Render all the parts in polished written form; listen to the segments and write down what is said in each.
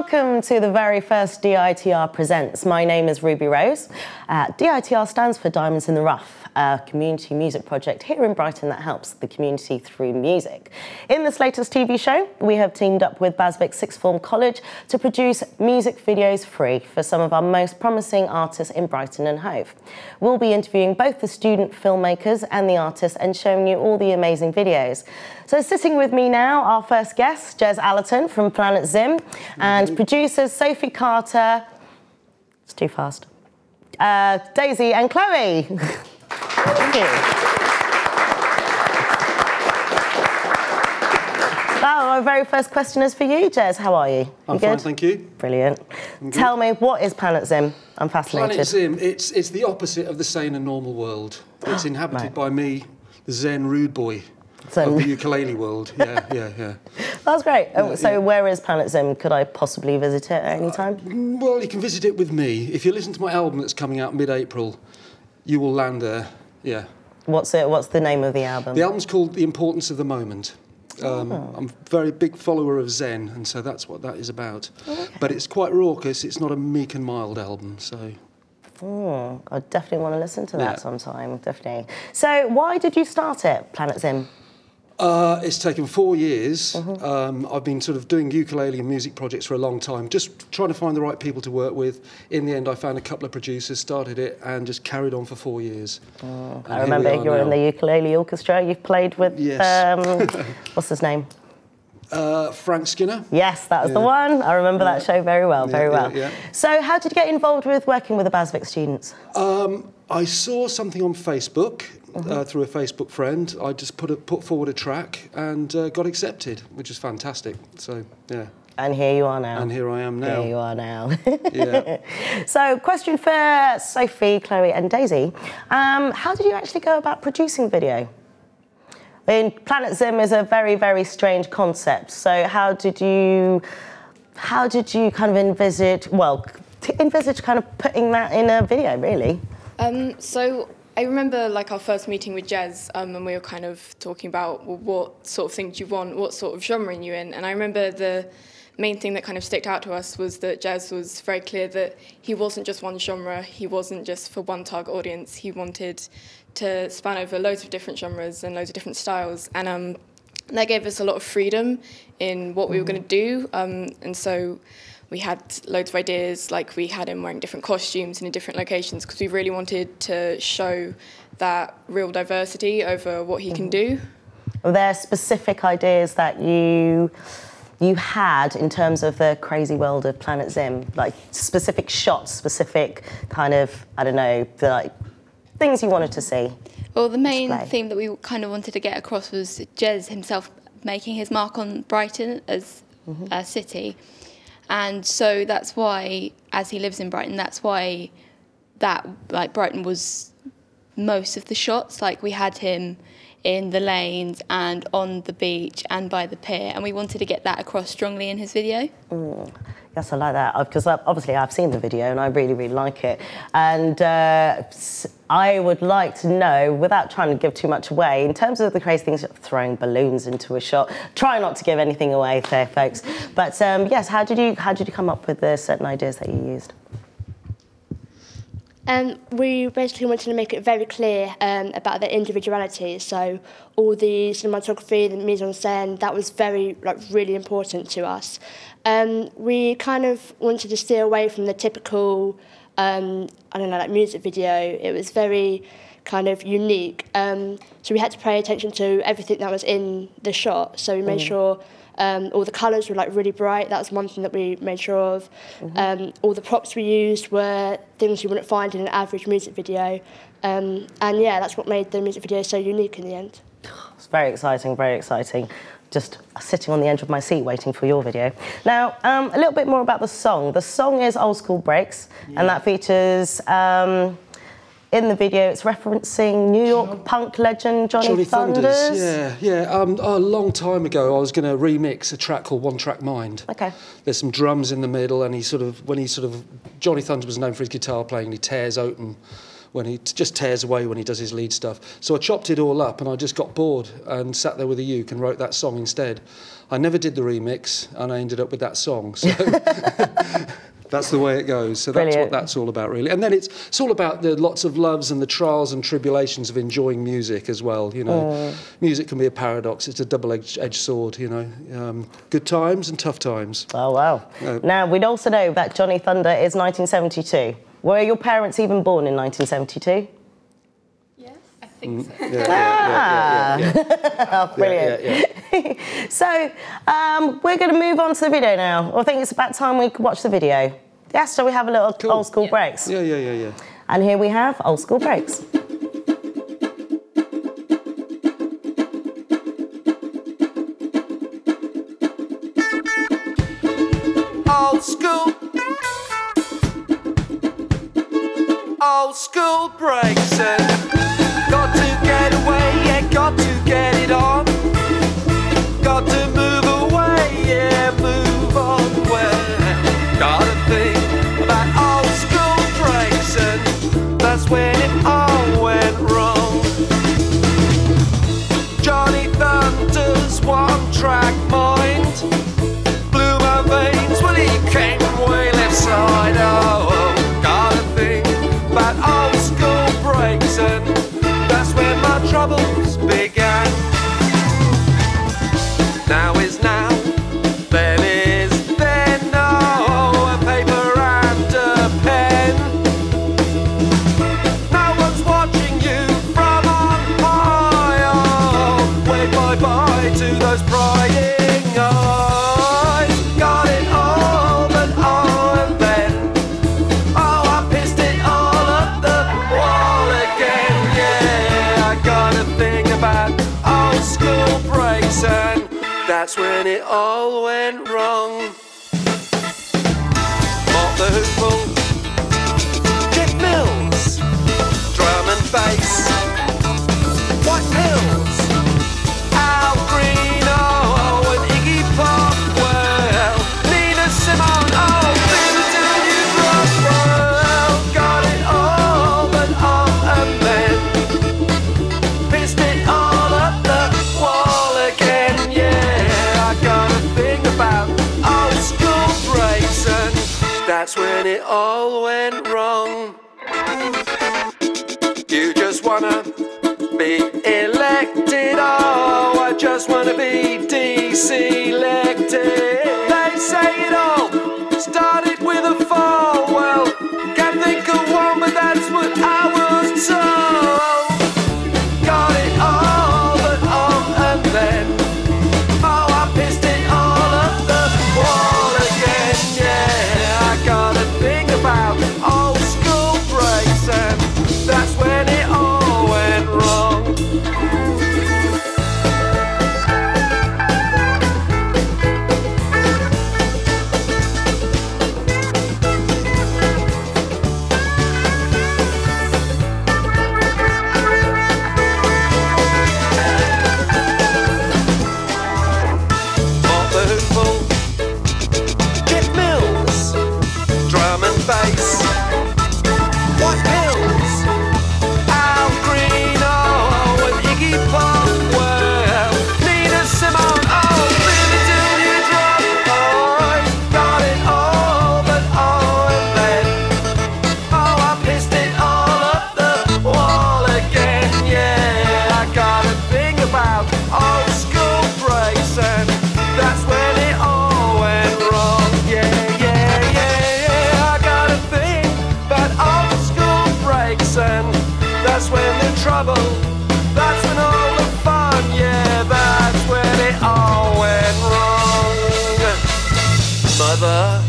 welcome to the very first DiTR Presents. My name is Ruby Rose. DiTR stands for Diamonds in the Rough, a community music project here in Brighton that helps the community through music. In this latest TV show, we have teamed up with BHASVIC Sixth Form College to produce music videos free for some of our most promising artists in Brighton and Hove. We'll be interviewing both the student filmmakers and the artists and showing you all the amazing videos. So sitting with me now, our first guest, Jez Allerton from Planet Zim, and producers Sophie Carter, it's too fast, Daisy and Chloe. Thank you. Well, my very first question is for you, Jez. How are you? I'm fine, thank you. Brilliant. Tell me, what is Planet Zim? I'm fascinated. Planet Zim, it's the opposite of the sane and normal world. It's inhabited by me, the Zen rude boy of the ukulele world. Yeah. That's great. So where is Planet Zim? Could I possibly visit it at any time? Well, you can visit it with me. If you listen to my album that's coming out mid-April, you will land there, yeah. What's the name of the album? The album's called The Importance of the Moment. I'm a very big follower of Zen, and so that's what that is about. Okay. But it's quite raucous. It's not a meek and mild album, so... I definitely want to listen to that sometime, definitely. So why did you start it, Planet Zim? It's taken 4 years. I've been sort of doing ukulele and music projects for a long time, just trying to find the right people to work with. In the end, I found a couple of producers, started it, and just carried on for 4 years. I remember you're in the ukulele orchestra. You've played with, what's his name? Frank Skinner. Yes, that was the one. I remember that show very well, very well. So how did you get involved with working with the BHASVIC students? I saw something on Facebook. Through a Facebook friend, I just put forward a track and got accepted, which is fantastic. So, yeah. And here you are now. And here I am now. Here you are now. Yeah. So, question for Sophie, Chloe and Daisy. How did you actually go about producing the video? I mean, Planet Zim is a very, very strange concept. So how did you kind of envisage kind of putting that in a video, really? So I remember like our first meeting with Jez, and we were kind of talking about, well, what sort of thing do you want, what sort of genre are you in? And I remember the main thing that kind of stuck out to us was that Jez was very clear that he wasn't just one genre, he wasn't just for one target audience, he wanted to span over loads of different genres and loads of different styles. And that gave us a lot of freedom in what we were going to do. And so we had loads of ideas, like we had him wearing different costumes and in different locations because we really wanted to show that real diversity over what he can do. Were there specific ideas that you had in terms of the crazy world of Planet Zim? Like specific shots, specific kind of, I don't know, like things you wanted to see? Well, the main theme that we kind of wanted to get across was Jez himself making his mark on Brighton as a city. And so that's why, as he lives in Brighton, that's why Brighton was most of the shots. Like we had him in the lanes and on the beach and by the pier, and we wanted to get that across strongly in his video. Yes, I like that, because obviously I've seen the video and I really, really like it. And I would like to know, without trying to give too much away, in terms of the crazy things, throwing balloons into a shot. Try not to give anything away there, folks. But yes, how did you come up with the certain ideas that you used? We basically wanted to make it very clear about their individuality. So all the cinematography, the mise en scène, that was very, really important to us. We kind of wanted to steer away from the typical, music video. It was very kind of unique. So we had to pay attention to everything that was in the shot. So we made sure all the colours were really bright. That was one thing that we made sure of. All the props we used were things you wouldn't find in an average music video. And yeah, that's what made the music video so unique in the end. It's very exciting, very exciting. Just sitting on the edge of my seat waiting for your video. Now, a little bit more about the song. The song is Old School Breaks, and that features, in the video, it's referencing New York punk legend Johnny Thunders. Yeah. A long time ago, I was going to remix a track called One Track Mind. Okay. There's some drums in the middle, and Johnny Thunders was known for his guitar playing, and he tears open when he just tears away when he does his lead stuff. So I chopped it all up and I just got bored and sat there with a uke and wrote that song instead. I never did the remix and I ended up with that song. So that's the way it goes. So that's what that's all about, really. And then it's all about the lots of loves and the trials and tribulations of enjoying music as well. You know, music can be a paradox. It's a double-edged sword. You know, good times and tough times. Oh wow! Now we'd also know that Johnny Thunder is 1972. Were your parents even born in 1972? Yes, I think so. Oh, brilliant. So we're going to move on to the video now. I think it's about time we could watch the video. Yes, so we have a little old school breaks. Yeah. And here we have old school breaks. Old school breaks and got to get away, yeah, got to get it on. Got to move away, yeah, move on. Well, gotta think about old school breaks and that's when it all went wrong. Johnny Thunder's one-track mind blew my veins when he came from way left side. Oh, gotta think about old school breaks and that's when my troubles began. Now is now, then is then. Oh, a paper and a pen. No one's watching you from on high. Oh, wave bye-bye to those prying eyes. Got it all, but oh, and then oh, I pissed it all up the wall again. Yeah, I got a thing about old school breaks and that's when it all went wrong. Mort the Hoople, Jeff Mills, drum and bass, White Pills, Al Green, oh, and Iggy Pop, well, Nina Simone, oh, baby, till you drop, well, got it all, but oh, and then pissed it all up the wall again, yeah, I got a thing about old school breaks and that's when it all went wrong. You just wanna be elected, oh, I just wanna be deselected. They say it all started with a fall, well, can't think of one, but that's what I was told. Got it all, but oh, and then oh, I pissed it all up the wall again, yeah, I got a thing about old school breaks and that's when it all went wrong. Mort the Hoople, Jeff Mills, drum and bass, White Pills, Al Green, oh, and Iggy Pop, well, Nina Simone, oh, baby, till you drop, oh, got it all, but oh, and then oh, I pissed it all up the wall again, yeah, I got a thing about old school breaks and that's when it all went wrong, yeah, I got a thing about old school breaks and that's when the trouble, that's when all the fun, yeah, that's when it all went wrong. Mother.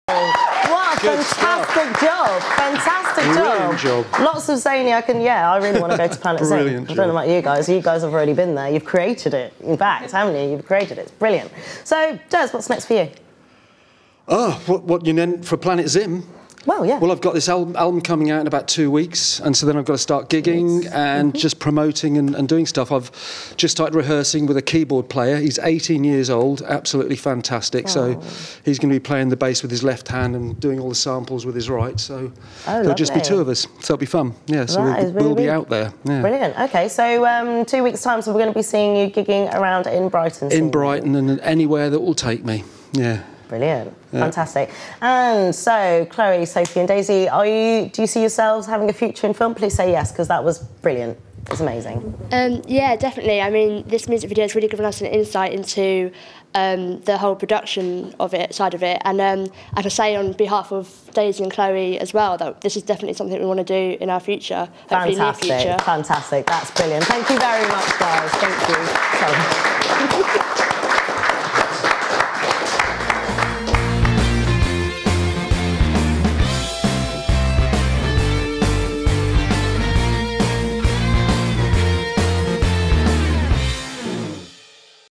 What a fantastic job! Fantastic Brilliant job. Lots of Zania I really want to go to Planet Zen. Brilliant I don't know job. about you guys. You guys have already been there. You've created it. In fact, haven't you? You've created it. It's brilliant. So, Jez, what's next for you? Oh, what you meant for Planet Zim? Well, yeah. Well, I've got this album coming out in about 2 weeks, and so then I've got to start gigging and just promoting and doing stuff. I've just started rehearsing with a keyboard player. He's 18 years old, absolutely fantastic. So he's going to be playing the bass with his left hand and doing all the samples with his right. So there'll just be 2 of us. So it'll be fun. Yeah, so we'll be out there. Yeah. Brilliant. Okay, so 2 weeks' time, so we're going to be seeing you gigging around in Brighton. In Brighton and anywhere that will take me. Yeah. Brilliant. Yeah. Fantastic. And so, Chloe, Sophie and Daisy, do you see yourselves having a future in film? Please say yes, because that was brilliant. It's amazing. Yeah, definitely. I mean, this music video has really given us an insight into the whole production of it, side of it. And I can say on behalf of Daisy and Chloe as well that this is definitely something we want to do in our future. Fantastic. Near future. Fantastic. That's brilliant. Thank you very much, guys. Thank you.